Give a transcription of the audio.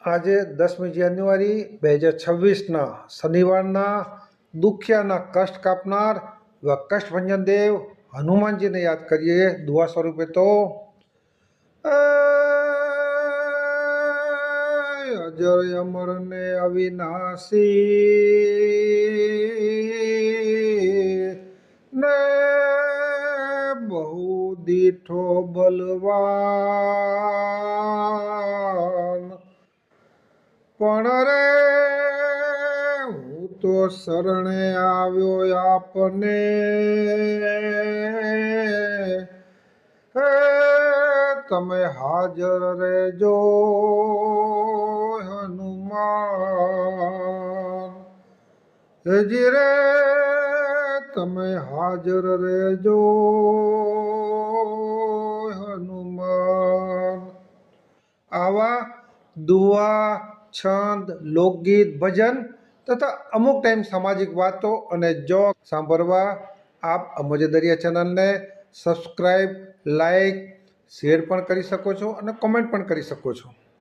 આજે 10મી જાન્યુઆરી 2026ના શનિવારના દુખિયાના કષ્ટ કાપનાર એવા કષ્ટભંજન દેવ હનુમાનજીને યાદ કરીએ દુઆ સ્વરૂપે. તો અજર અમર ને અવિનાશી ને બહુ દીઠો બલવાન, પણ રે હું તો શરણે આવ્યો આપને, હે તમે હાજર રહેજો હનુમાન, હેજી રે તમે હાજર રહેજો હનુમાન. આવા દુઆ, છંદ, લોકગીત, ભજન તથા અમુક ટાઈમ સામાજિક વાતો અને જોક સાંભળવા આપ અમોજે દરિયા ચેનલને સબસ્ક્રાઈબ, લાઈક, શેર પણ કરી શકો છો અને કોમેન્ટ પણ કરી શકો છો.